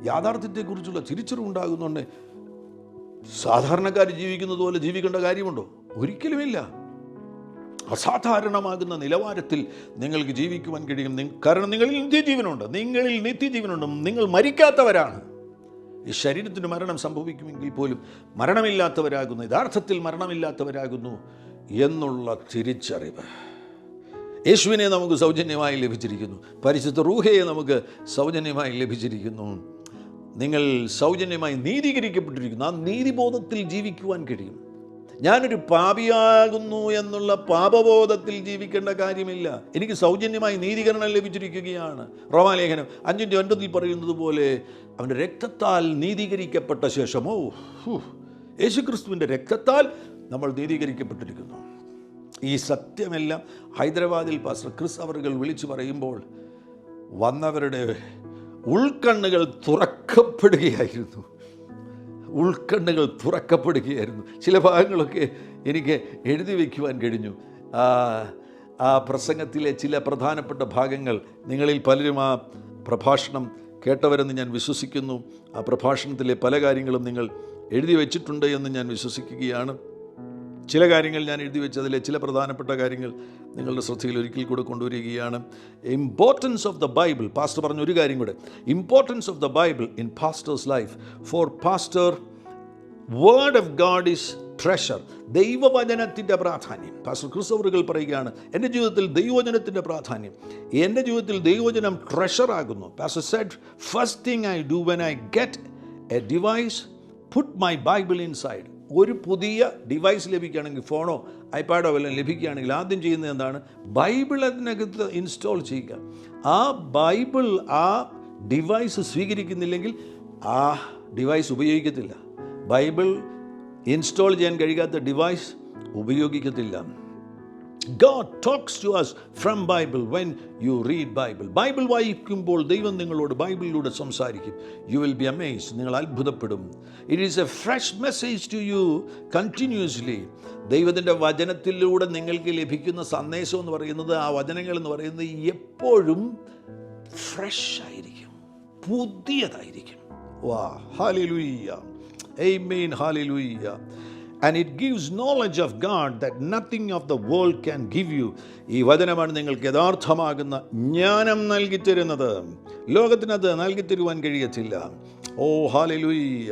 യാഥാർത്ഥ്യത്തെക്കുറിച്ചുള്ള തിരിച്ചറിവുണ്ടാകുന്നുണ്ട്. സാധാരണക്കാർ ജീവിക്കുന്നത് പോലെ ജീവിക്കേണ്ട കാര്യമുണ്ടോ? ഒരിക്കലുമില്ല. അസാധാരണമാകുന്ന നിലവാരത്തിൽ നിങ്ങൾക്ക് ജീവിക്കുവാൻ കഴിയും. കാരണം നിങ്ങളിൽ നിത്യജീവനുണ്ട്. നിങ്ങൾ മരിക്കാത്തവരാണ്. ഈ ശരീരത്തിന് മരണം സംഭവിക്കുമെങ്കിൽ പോലും മരണമില്ലാത്തവരാകുന്നു, യഥാർത്ഥത്തിൽ മരണമില്ലാത്തവരാകുന്നു എന്നുള്ള തിരിച്ചറിവ് യേശുവിനെ നമുക്ക് സൗജന്യമായി ലഭിച്ചിരിക്കുന്നു. പരിശുദ്ധ റൂഹയെ നമുക്ക് സൗജന്യമായി ലഭിച്ചിരിക്കുന്നു. നിങ്ങൾ സൗജന്യമായി നീതീകരിക്കപ്പെട്ടിരിക്കുന്നു. ആ നീതിബോധത്തിൽ ജീവിക്കുവാൻ കഴിയും. ഞാനൊരു പാപിയാകുന്നു എന്നുള്ള പാപബോധത്തിൽ ജീവിക്കേണ്ട കാര്യമില്ല. എനിക്ക് സൗജന്യമായി നീതീകരണം ലഭിച്ചിരിക്കുകയാണ്. റോമാലേഖനം 5:9 പറയുന്നത് പോലെ അവൻ്റെ രക്തത്താൽ നീതീകരിക്കപ്പെട്ട ശേഷമോ യേശുക്രിസ്തുവിൻ്റെ രക്തത്താൽ നമ്മൾ നീതീകരിക്കപ്പെട്ടിരിക്കുന്നു. ഈ സത്യമെല്ലാം ഹൈദരാബാദിൽ പാസ്റ്റർ ക്രിസ് അവറുകൾ വിളിച്ചു പറയുമ്പോൾ വന്നവരുടെ ഉൾക്കണ്ണുകൾ തുറക്കപ്പെടുകയായിരുന്നു. ചില ഭാഗങ്ങളൊക്കെ എനിക്ക് എഴുതി വയ്ക്കുവാൻ കഴിഞ്ഞു. ആ പ്രസംഗത്തിലെ ചില പ്രധാനപ്പെട്ട ഭാഗങ്ങൾ നിങ്ങളിൽ പലരും ആ പ്രഭാഷണം കേട്ടവരെന്ന് ഞാൻ വിശ്വസിക്കുന്നു. ആ പ്രഭാഷണത്തിലെ പല കാര്യങ്ങളും നിങ്ങൾ എഴുതി വച്ചിട്ടുണ്ട് എന്ന് ഞാൻ വിശ്വസിക്കുകയാണ്. ചില കാര്യങ്ങൾ ഞാൻ എഴുതി വെച്ചതിലെ ചില പ്രധാനപ്പെട്ട കാര്യങ്ങൾ നിങ്ങളുടെ ശ്രദ്ധയിൽ ഒരിക്കൽ കൂടെ കൊണ്ടുവരികയാണ്. Importance of the Bible. Pastor പറഞ്ഞ ഒരു കാര്യം കൂടെ, importance of the Bible in pastor's life. For pastor word of God is treasure. ദൈവവചനത്തിൻ്റെ പ്രാധാന്യം. പാസ്റ്റർ ക്രിസ് അവറുകൾ പറയുകയാണ്, എൻ്റെ ജീവിതത്തിൽ ദൈവവചനത്തിൻ്റെ പ്രാധാന്യം, എൻ്റെ ജീവിതത്തിൽ ദൈവവചനം ട്രഷറാകുന്നു. Pastor said, first thing I do when I get a device, put my Bible inside. ഒരു പുതിയ ഡിവൈസ് ലഭിക്കുകയാണെങ്കിൽ, ഫോണോ ഐപാഡോ വല്ലതും ലഭിക്കുകയാണെങ്കിൽ ആദ്യം ചെയ്യുന്നത് എന്താണ്? ബൈബിൾ അതിനകത്ത് ഇൻസ്റ്റാൾ ചെയ്യുക. ആ ബൈബിൾ ആ ഡിവൈസ് സ്വീകരിക്കുന്നില്ലെങ്കിൽ ആ ഡിവൈസ് ഉപയോഗിക്കത്തില്ല. ബൈബിൾ ഇൻസ്റ്റാൾ ചെയ്യാൻ കഴിയാത്ത device ഉപയോഗിക്കത്തില്ല. God talks to us from Bible when you read Bible. Bible വായിക്കുമ്പോൾ ദൈവം നിങ്ങളോട് ബൈബിളിലൂടെ സംസാരിക്കും. You will be amazed. നിങ്ങൾ അത്ഭുതപ്പെടും. It is a fresh message to you continuously. ദൈവത്തിൻ്റെ വചനത്തിലൂടെ നിങ്ങൾക്ക് ലഭിക്കുന്ന സന്ദേശം എന്ന് പറയുന്നത്, ആ വചനങ്ങൾ എന്ന് പറയുന്നത് എപ്പോഴും ഫ്രഷ് ആയിരിക്കും, പുതിയതായിരിക്കും. വാ, hallelujah, amen, hallelujah. And it gives knowledge of God that nothing of the world can give you. ഈ വചനമാണ് നിങ്ങൾക്ക് യഥാർത്ഥമാകുന്ന ജ്ഞാനം നൽകിത്തരുന്നത്. ലോകത്തിനത് നൽകിത്തരുവാൻ കഴിയത്തില്ല. ഓ ഹല്ലേലൂയ,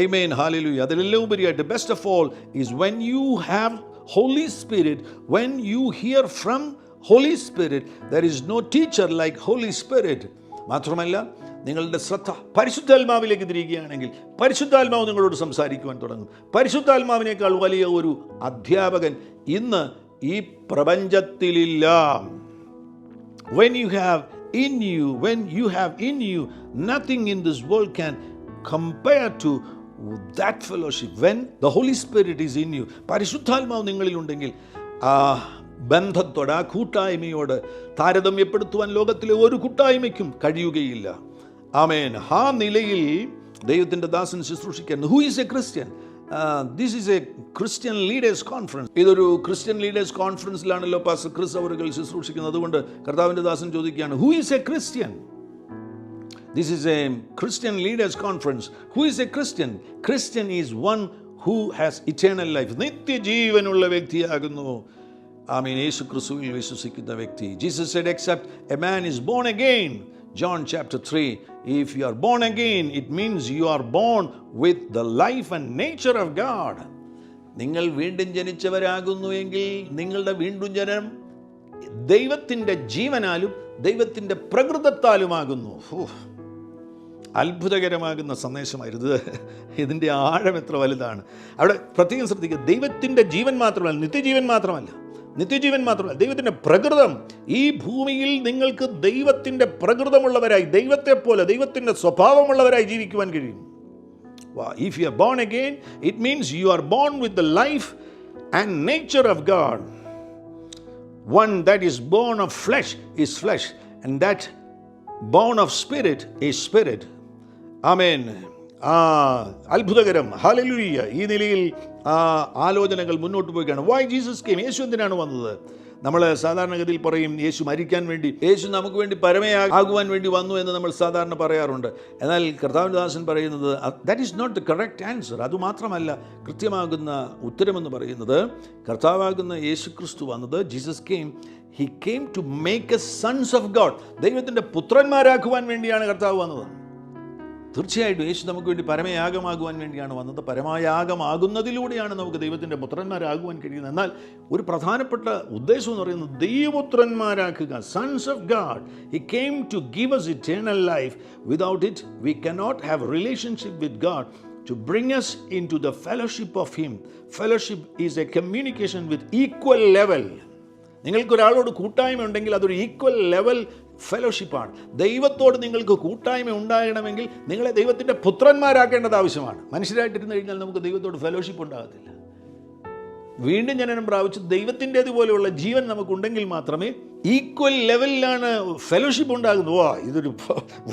ആമേൻ, ഹല്ലേലൂയ. അതിലെല്ലാം ഉപരിയായിട്ട് best of all is when you have Holy Spirit, when you hear from Holy Spirit, there is no teacher like Holy Spirit. മാത്രമല്ല, നിങ്ങളുടെ ശ്രദ്ധ പരിശുദ്ധാത്മാവിലേക്ക് തിരികുകയാണെങ്കിൽ പരിശുദ്ധാത്മാവ് നിങ്ങളോട് സംസാരിക്കുവാൻ തുടങ്ങും. പരിശുദ്ധാത്മാവിനേക്കാൾ വലിയ ഒരു അധ്യാപകൻ ഇന്ന് ഈ പ്രപഞ്ചത്തിലില്ല. When you have in you, nothing in this world can compare to that fellowship. When the Holy Spirit is in you, പരിശുദ്ധാത്മാവ് നിങ്ങളിലുണ്ടെങ്കിൽ ആ ബന്ധത്തോട്, ആ കൂട്ടായ്മയോട് താരതമ്യപ്പെടുത്തുവാൻ ലോകത്തിലെ ഒരു കൂട്ടായ്മയ്ക്കും കഴിയുകയില്ല. ആമേൻ. ആ നിലയിൽ ദൈവത്തിൻ്റെ ദാസൻ ശുശ്രൂഷിക്കാൻ. Who is a Christian? This is a Christian leaders conference. ഇതൊരു ക്രിസ്ത്യൻ ലീഡേഴ്സ് കോൺഫറൻസിലാണല്ലോ പാസ്റ്റർ ക്രിസ് അവറുകൾ ശുശ്രൂഷിക്കുന്നത്. അതുകൊണ്ട് കർത്താവിൻ്റെ ദാസൻ ചോദിക്കുകയാണ്, who is a Christian? This is a Christian leaders conference. Who is a Christian? Christian is one who has eternal life. നിത്യജീവനുള്ള വ്യക്തിയാകുന്നു. ആമേൻ. യേശു ക്രിസ്തുവിൽ വിശ്വസിക്കുന്ന വ്യക്തി. Jesus said, except a man is born again. John chapter 3. If you are born again, it means you are born with the life and nature of God. നിങ്ങൾ വീണ്ടും ജനിച്ചവരാകുന്നു എങ്കിൽ നിങ്ങളുടെ വീണ്ടും ജനനം ദൈവത്തിൻ്റെ ജീവനാലും ദൈവത്തിൻ്റെ പ്രകൃതത്താലുമാകുന്നു. അത്ഭുതകരമാകുന്ന സന്ദേശമായിരുന്നു. ഇതിൻ്റെ ആഴം എത്ര വലുതാണ്! അവിടെ പ്രത്യേകം ശ്രദ്ധിക്കുക. ദൈവത്തിൻ്റെ ജീവൻ മാത്രമല്ല, നിത്യജീവൻ മാത്രമല്ല, ദൈവത്തിൻ്റെ പ്രകൃതം. ഈ ഭൂമിയിൽ നിങ്ങൾക്ക് ദൈവത്തിൻ്റെ പ്രകൃതമുള്ളവരായി, ദൈവത്തെ പോലെ ദൈവത്തിൻ്റെ സ്വഭാവമുള്ളവരായി ജീവിക്കുവാൻ കഴിയും. If you are born again, it means you are born with the life and nature of God. One that is born of flesh is flesh, and that born of spirit is spirit. ആമേൻ. അത്ഭുതകരം. Hallelujah. ഈ നിലയിൽ ആലോചനകൾ മുന്നോട്ട് പോവുകയാണ്. Why Jesus came? യേശു എന്തിനാണ് വന്നത്? നമ്മൾ സാധാരണഗതിയിൽ പറയും യേശു മരിക്കാൻ വേണ്ടി, യേശു നമുക്ക് വേണ്ടി പരമയാകുവാൻ വേണ്ടി വന്നു എന്ന് നമ്മൾ സാധാരണ പറയാറുണ്ട്. എന്നാൽ കർത്താവിൻ്റെ ദാസൻ പറയുന്നത് that is not the correct answer. അതുമാത്രമല്ല കൃത്യമാകുന്ന ഉത്തരമെന്ന് പറയുന്നത്, കർത്താവാകുന്ന യേശു ക്രിസ്തു വന്നത്, Jesus came, he came to make a sons of God. ദൈവത്തിൻ്റെ പുത്രന്മാരാക്കുവാൻ വേണ്ടിയാണ് കർത്താവ് വന്നത്. തീർച്ചയായിട്ടും യേശു നമുക്ക് വേണ്ടി പരമയാഗമാകുവാൻ വേണ്ടിയാണ് വന്നത്. പരമയാഗമാകുന്നതിലൂടെയാണ് നമുക്ക് ദൈവത്തിൻ്റെ പുത്രന്മാരാകുവാൻ കഴിയുന്നത്. എന്നാൽ ഒരു പ്രധാനപ്പെട്ട ഉദ്ദേശം എന്ന് പറയുന്നത് ദൈവപുത്രന്മാരാക്കുക, sons of God. He came to give us eternal life. Without it, we cannot have relationship with God. To bring us into the fellowship of Him. Fellowship is a communication with equal level. നിങ്ങൾക്കൊരാളോട് കൂട്ടായ്മ ഉണ്ടെങ്കിൽ അതൊരു equal level ഫെലോഷിപ്പാണ്. ദൈവത്തോട് നിങ്ങൾക്ക് കൂട്ടായ്മ ഉണ്ടാകണമെങ്കിൽ നിങ്ങളെ ദൈവത്തിൻ്റെ പുത്രന്മാരാക്കേണ്ടത് ആവശ്യമാണ്. മനുഷ്യരായിട്ടിരുന്നു കഴിഞ്ഞാൽ നമുക്ക് ദൈവത്തോട് ഫെലോഷിപ്പ് ഉണ്ടാകത്തില്ല. വീണ്ടും ജനനം പ്രാപിച്ച് ദൈവത്തിൻ്റേതുപോലെയുള്ള ജീവൻ നമുക്കുണ്ടെങ്കിൽ മാത്രമേ ഈക്വൽ ലെവലിലാണ് ഫെലോഷിപ്പ് ഉണ്ടാകുന്നത്. ഇതൊരു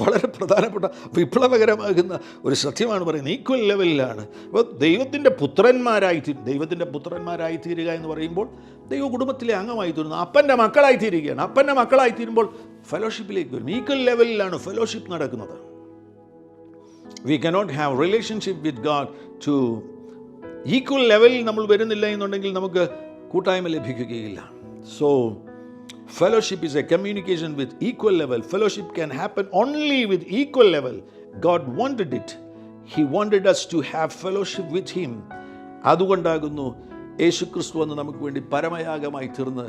വളരെ പ്രധാനപ്പെട്ട വിപ്ലവകരമാകുന്ന ഒരു സത്യമാണ് പറയുന്നത്. ഈക്വൽ ലെവലിലാണ്. അപ്പോൾ ദൈവത്തിൻ്റെ പുത്രന്മാരായിത്തീരുക എന്ന് പറയുമ്പോൾ ദൈവ കുടുംബത്തിലെ അംഗമായി തീരുന്നു, അപ്പൻ്റെ മക്കളായിത്തീരുകയാണ്. അപ്പൻ്റെ മക്കളായിത്തീരുമ്പോൾ ഫെലോഷിപ്പിലേക്ക് വരും. ഈക്വൽ ലെവലിലാണ് ഫെലോഷിപ്പ് നടക്കുന്നത്. We cannot have relationship with God two equal ലെവലിൽ നമ്മൾ വരുന്നില്ല എന്നുണ്ടെങ്കിൽ നമുക്ക് കൂട്ടായ്മ ലഭിക്കുകയില്ല. So fellowship is a communication with equal level. Fellowship can happen only with equal level. God wanted it. He wanted us to have fellowship with Him. അതുകൊണ്ടാകുന്നു യേശു ക്രിസ്തു വന്ന് നമുക്ക് വേണ്ടി പരമയാഗമായി തീർന്ന്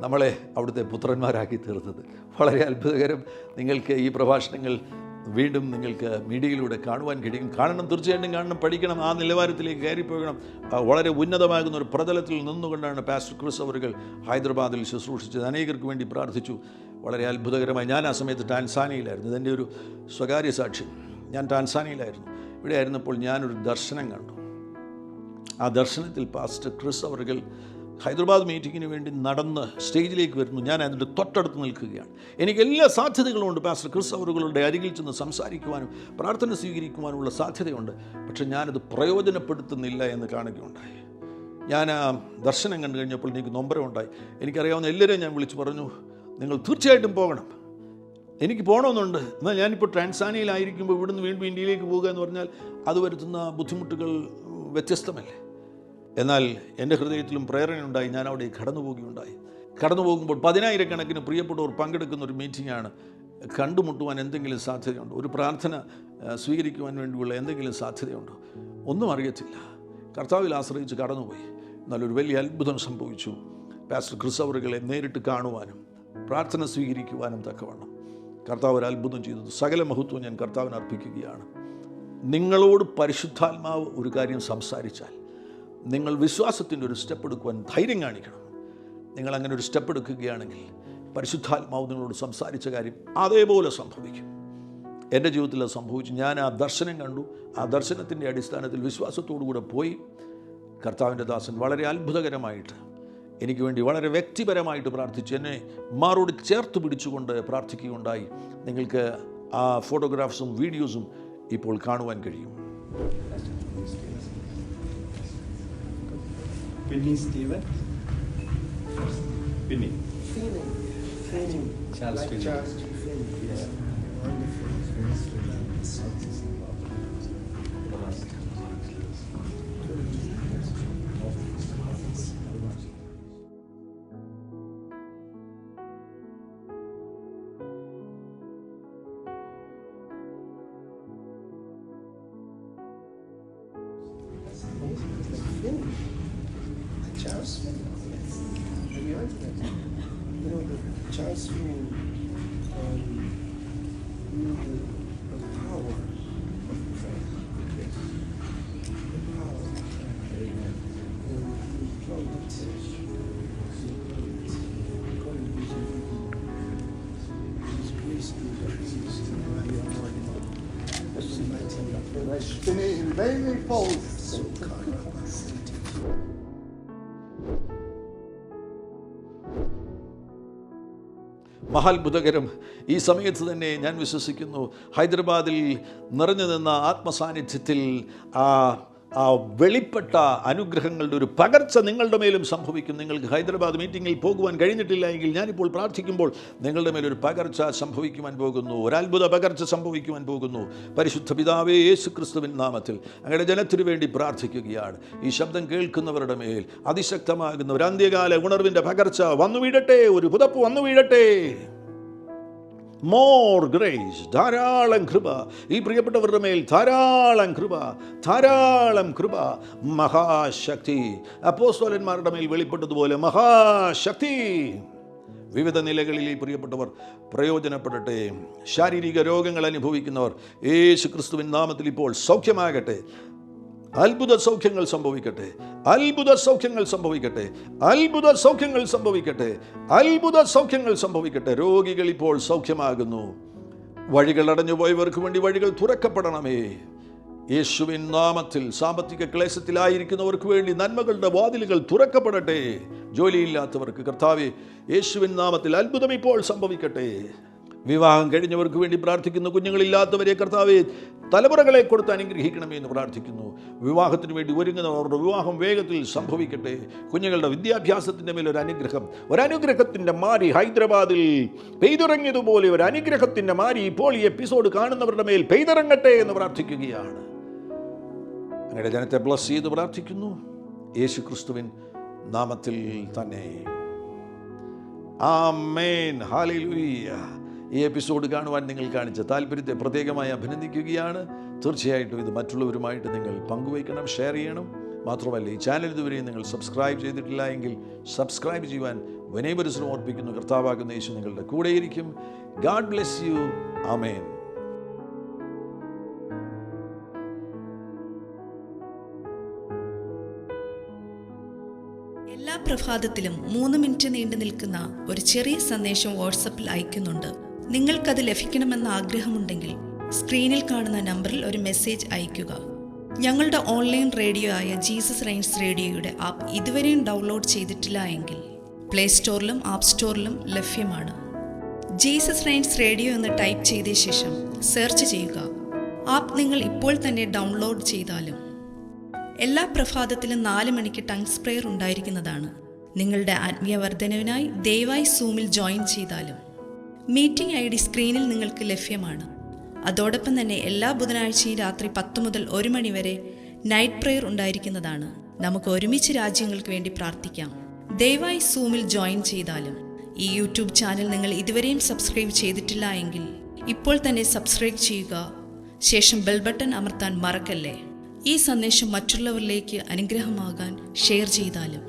നമ്മളെ അവിടുത്തെ പുത്രന്മാരാക്കി തീർന്നത്. വളരെ അത്ഭുതകരം. നിങ്ങൾക്ക് ഈ പ്രഭാഷണങ്ങൾ വീണ്ടും നിങ്ങൾക്ക് മീഡിയയിലൂടെ കാണുവാൻ കഴിയും. തീർച്ചയായിട്ടും കാണണം, പഠിക്കണം, ആ നിലവാരത്തിലേക്ക് കയറിപ്പോകണം. വളരെ ഉന്നതമാകുന്ന ഒരു പ്രതലത്തിൽ നിന്നുകൊണ്ടാണ് പാസ്റ്റർ ക്രിസ് അവറുകൾ ഹൈദരാബാദിൽ ശുശ്രൂഷിച്ചത്. അനേകർക്ക് വേണ്ടി പ്രാർത്ഥിച്ചു. വളരെ അത്ഭുതകരമായി. ഞാൻ ആ സമയത്ത് ടാൻസാനിയയിലായിരുന്നു. ഇതെൻ്റെ ഒരു സ്വകാര്യ സാക്ഷ്യം. ഞാൻ ടാൻസാനിയയിലായിരുന്നു. ഇവിടെ ആയിരുന്നപ്പോൾ ഞാനൊരു ദർശനം കണ്ടു. ആ ദർശനത്തിൽ പാസ്റ്റർ ക്രിസ് അവറുകൾ ഹൈദരാബാദ് മീറ്റിങ്ങിന് വേണ്ടി നടന്ന് സ്റ്റേജിലേക്ക് വരുന്നു. ഞാൻ അതിൻ്റെ തൊട്ടടുത്ത് നിൽക്കുകയാണ്. എനിക്ക് എല്ലാ സാധ്യതകളും ഉണ്ട്. പാസ്റ്റർ ക്രിസ് അവറുകളുടെ അരികിൽ ചെന്ന് സംസാരിക്കുവാനും പ്രാർത്ഥന സ്വീകരിക്കുവാനുമുള്ള സാധ്യതയുണ്ട്. പക്ഷെ ഞാനത് പ്രയോജനപ്പെടുത്തുന്നില്ല എന്ന് കാണുകയുണ്ടായി. ഞാൻ ആ ദർശനം കണ്ടു കഴിഞ്ഞപ്പോൾ എനിക്ക് നൊമ്പരമുണ്ടായി. എനിക്കറിയാവുന്ന എല്ലാവരെയും ഞാൻ വിളിച്ചു പറഞ്ഞു, നിങ്ങൾ തീർച്ചയായിട്ടും പോകണം, എനിക്ക് പോകണമെന്നുണ്ട്. എന്നാൽ ഞാനിപ്പോൾ ടാൻസാനിയയിലായിരിക്കുമ്പോൾ ഇവിടുന്ന് വീണ്ടും ഇന്ത്യയിലേക്ക് പോകുക എന്ന് പറഞ്ഞാൽ അത് വരുത്തുന്ന ബുദ്ധിമുട്ടുകൾ വ്യത്യസ്തമല്ലേ. എന്നാൽ എൻ്റെ ഹൃദയത്തിലും പ്രേരണയുണ്ടായി. ഞാൻ അവിടെ കടന്നു പോകുമ്പോൾ 10,000 പ്രിയപ്പെട്ടവർ പങ്കെടുക്കുന്ന ഒരു മീറ്റിംഗാണ്. കണ്ടുമുട്ടുവാൻ എന്തെങ്കിലും സാധ്യതയുണ്ടോ? ഒരു പ്രാർത്ഥന സ്വീകരിക്കുവാൻ വേണ്ടിയുള്ള എന്തെങ്കിലും സാധ്യതയുണ്ടോ? ഒന്നും അറിയത്തില്ല. കർത്താവിൽ ആശ്രയിച്ച് കടന്നുപോയി. എന്നാൽ ഒരു വലിയ അത്ഭുതം സംഭവിച്ചു. പാസ്റ്റർ ക്രിസ് അവറുകളെ നേരിട്ട് കാണുവാനും പ്രാർത്ഥന സ്വീകരിക്കുവാനും തക്കവണ്ണം കർത്താവ് ഒരു അത്ഭുതം ചെയ്തു. സകല മഹത്വം ഞാൻ കർത്താവിന് അർപ്പിക്കുകയാണ്. നിങ്ങളോട് പരിശുദ്ധാത്മാവ് ഒരു കാര്യം സംസാരിച്ചാൽ നിങ്ങൾ വിശ്വാസത്തിൻ്റെ ഒരു സ്റ്റെപ്പ് എടുക്കുവാൻ ധൈര്യം കാണിക്കണം. നിങ്ങൾ അങ്ങനെ ഒരു സ്റ്റെപ്പ് എടുക്കുകയാണെങ്കിൽ പരിശുദ്ധാത്മാവ് നിങ്ങളോട് സംസാരിച്ച കാര്യം അതേപോലെ സംഭവിക്കും. എൻ്റെ ജീവിതത്തിൽ അത് സംഭവിച്ചു. ഞാൻ ആ ദർശനം കണ്ടു. ആ ദർശനത്തിൻ്റെ അടിസ്ഥാനത്തിൽ വിശ്വാസത്തോടുകൂടെ പോയി. കർത്താവിൻ്റെ ദാസൻ വളരെ അത്ഭുതകരമായിട്ട് എനിക്ക് വേണ്ടി വളരെ വ്യക്തിപരമായിട്ട് പ്രാർത്ഥിച്ചു. എന്നെ മാറോട് ചേർത്ത് പിടിച്ചുകൊണ്ട് പ്രാർത്ഥിക്കുകയുണ്ടായി. നിങ്ങൾക്ക് ആ ഫോട്ടോഗ്രാഫ്സും വീഡിയോസും ഇപ്പോൾ കാണുവാൻ കഴിയും. Pinny Steven. Pinny. Charles Like Finney. Charles Finney. Yeah. Wonderful. Charles Finney. Have you heard of that? You know, the Charles Finney knew the power of prayer. The power of prayer. And he plugged it. According to his grace to increase in my anointing. That's the mighty name of Pinny, very pose. So God. മഹാത്ഭുതകരം. ഈ സമയത്ത് തന്നെ ഞാൻ വിശ്വസിക്കുന്നു ഹൈദരാബാദിൽ നിറഞ്ഞു നിന്ന ആത്മസാന്നിധ്യത്തിൽ ആ വെളിപ്പെട്ട അനുഗ്രഹങ്ങളുടെ ഒരു പകർച്ച നിങ്ങളുടെ മേലും സംഭവിക്കും. നിങ്ങൾക്ക് ഹൈദരാബാദ് മീറ്റിങ്ങിൽ പോകുവാൻ കഴിഞ്ഞിട്ടില്ല എങ്കിൽ ഞാനിപ്പോൾ പ്രാർത്ഥിക്കുമ്പോൾ നിങ്ങളുടെ മേലൊരു പകർച്ച സംഭവിക്കുവാൻ പോകുന്നു. ഒരത്ഭുത പകർച്ച സംഭവിക്കുവാൻ പോകുന്നു. പരിശുദ്ധ പിതാവേ, യേശു ക്രിസ്തുവിൻ നാമത്തിൽ അങ്ങയുടെ ജനത്തിനു വേണ്ടി പ്രാർത്ഥിക്കുകയാണ്. ഈ ശബ്ദം കേൾക്കുന്നവരുടെ മേൽ അതിശക്തമാകുന്ന ഒരു അന്ത്യകാല ഉണർവിൻ്റെ പകർച്ച വന്നു വീഴട്ടെ. ഒരു പുതപ്പ് വന്നു വീഴട്ടെ. മോർ ഗ്രേസ്, ധാരാളം കൃപ ഈ പ്രിയപ്പെട്ടവരുടെ മേൽ, ധാരാളം കൃപ, ധാരാളം കൃപ, മഹാശക്തി. അപ്പോസ്തലന്മാരുടെ മേൽ വെളിപ്പെട്ടതുപോലെ മഹാശക്തി വിവിധ നിലകളിൽ ഈ പ്രിയപ്പെട്ടവർ പ്രയോജനപ്പെടട്ടെ. ശാരീരിക രോഗങ്ങൾ അനുഭവിക്കുന്നവർ യേശു ക്രിസ്തുവിൻ നാമത്തിൽ ഇപ്പോൾ സൗഖ്യമാകട്ടെ. അത്ഭുത സൗഖ്യങ്ങൾ സംഭവിക്കട്ടെ. അത്ഭുത സൗഖ്യങ്ങൾ സംഭവിക്കട്ടെ. അത്ഭുത സൗഖ്യങ്ങൾ സംഭവിക്കട്ടെ. അത്ഭുത സൗഖ്യങ്ങൾ സംഭവിക്കട്ടെ. രോഗികൾ ഇപ്പോൾ സൗഖ്യമാകുന്നു. വഴികൾ അടഞ്ഞുപോയവർക്ക് വേണ്ടി വഴികൾ തുറക്കപ്പെടണമേ യേശുവിൻ നാമത്തിൽ. സാമ്പത്തിക ക്ലേശത്തിലായിരിക്കുന്നവർക്ക് വേണ്ടി നന്മകളുടെ വാതിലുകൾ തുറക്കപ്പെടട്ടെ. ജോലിയില്ലാത്തവർക്ക് കർത്താവേ യേശുവിൻ നാമത്തിൽ അത്ഭുതം ഇപ്പോൾ സംഭവിക്കട്ടെ. വിവാഹം കഴിഞ്ഞവർക്ക് വേണ്ടി പ്രാർത്ഥിക്കുന്നു. കുഞ്ഞുങ്ങളില്ലാത്തവരെ കർത്താവേ തലമുറകളെ കൊടുത്ത് അനുഗ്രഹിക്കണമേ എന്ന് പ്രാർത്ഥിക്കുന്നു. വിവാഹത്തിന് വേണ്ടി ഒരുങ്ങുന്നവരുടെ വിവാഹം വേഗത്തിൽ സംഭവിക്കട്ടെ. കുഞ്ഞുങ്ങളുടെ വിദ്യാഭ്യാസത്തിൻ്റെ മേലൊരു അനുഗ്രഹം, ഒരനുഗ്രഹത്തിൻ്റെ മാരി ഹൈദരാബാദിൽ പെയ്തിറങ്ങിയതുപോലെ ഒരു അനുഗ്രഹത്തിൻ്റെ മാരി ഇപ്പോൾ ഈ എപ്പിസോഡ് കാണുന്നവരുടെ മേൽ പെയ്തിറങ്ങട്ടെ എന്ന് പ്രാർത്ഥിക്കുകയാണ്. അങ്ങയുടെ ജനത്തെ ബ്ലസ് ചെയ്ത് പ്രാർത്ഥിക്കുന്നു യേശു ക്രിസ്തുവിൻ നാമത്തിൽ തന്നെ. ആമേൻ. ഹല്ലേലൂയ. ഈ എപ്പിസോഡ് കാണുവാൻ നിങ്ങൾ കാണിച്ച താല്പര്യത്തെ പ്രത്യേകമായി അഭിനന്ദിക്കുകയാണ്. തീർച്ചയായിട്ടും ഇത് മറ്റുള്ളവരുമായിട്ട് നിങ്ങൾ പങ്കുവയ്ക്കണം, ഷെയർ ചെയ്യണം. മാത്രമല്ല ഈ ചാനൽ ഇതുവരെയും നിങ്ങൾ സബ്സ്ക്രൈബ് ചെയ്തിട്ടില്ല എങ്കിൽ സബ്സ്ക്രൈബ് ചെയ്യുവാൻ വിനയപരിശ്രമം ഓർപ്പിക്കുന്നു. കർത്താവാകുന്ന യേശു നിങ്ങളുടെ കൂടെയിരിക്കും. God bless you. ആമേൻ. എല്ലാ പ്രഭാതത്തിലും 3 മിനിറ്റ് നീണ്ടു നിൽക്കുന്ന ഒരു ചെറിയ സന്ദേശം വാട്സപ്പിൽ അയക്കുന്നുണ്ട്. നിങ്ങൾക്കത് ലഭിക്കണമെന്ന ആഗ്രഹമുണ്ടെങ്കിൽ സ്ക്രീനിൽ കാണുന്ന നമ്പറിൽ ഒരു മെസ്സേജ് അയയ്ക്കുക. ഞങ്ങളുടെ ഓൺലൈൻ റേഡിയോ ആയ ജീസസ് റെയിൻസ് റേഡിയോയുടെ ആപ്പ് ഇതുവരെയും ഡൗൺലോഡ് ചെയ്തിട്ടില്ല എങ്കിൽ പ്ലേ സ്റ്റോറിലും ആപ്പ് സ്റ്റോറിലും ലഭ്യമാണ്. ജീസസ് റെയിൻസ് റേഡിയോ എന്ന് ടൈപ്പ് ചെയ്ത ശേഷം സെർച്ച് ചെയ്യുക. ആപ്പ് നിങ്ങൾ ഇപ്പോൾ തന്നെ ഡൗൺലോഡ് ചെയ്താലും. എല്ലാ പ്രഭാതത്തിലും 4 മണിക്ക് ടങ്സ് പ്രെയർ ഉണ്ടായിരിക്കുന്നതാണ്. നിങ്ങളുടെ ആത്മീയ വർധനവിനായി ദയവായി സൂമിൽ ജോയിൻ ചെയ്താലും. മീറ്റിംഗ് ID സ്ക്രീനിൽ നിങ്ങൾക്ക് ലഭ്യമാണ്. അതോടൊപ്പം തന്നെ എല്ലാ ബുധനാഴ്ചയും രാത്രി 10 മുതൽ 1 മണി വരെ നൈറ്റ് പ്രെയർ ഉണ്ടായിരിക്കുന്നതാണ്. നമുക്ക് ഒരുമിച്ച് രാജ്യങ്ങൾക്ക് വേണ്ടി പ്രാർത്ഥിക്കാം. ദയവായി സൂമിൽ ജോയിൻ ചെയ്താലും. ഈ യൂട്യൂബ് ചാനൽ നിങ്ങൾ ഇതുവരെയും സബ്സ്ക്രൈബ് ചെയ്തിട്ടില്ല എങ്കിൽ ഇപ്പോൾ തന്നെ സബ്സ്ക്രൈബ് ചെയ്യുക. ശേഷം ബെൽ ബട്ടൺ അമർത്താൻ മറക്കല്ലേ. ഈ സന്ദേശം മറ്റുള്ളവരിലേക്ക് അനുഗ്രഹമാകാൻ ഷെയർ ചെയ്താലും.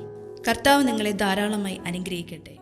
കർത്താവ് നിങ്ങളെ ധാരാളമായി അനുഗ്രഹിക്കട്ടെ.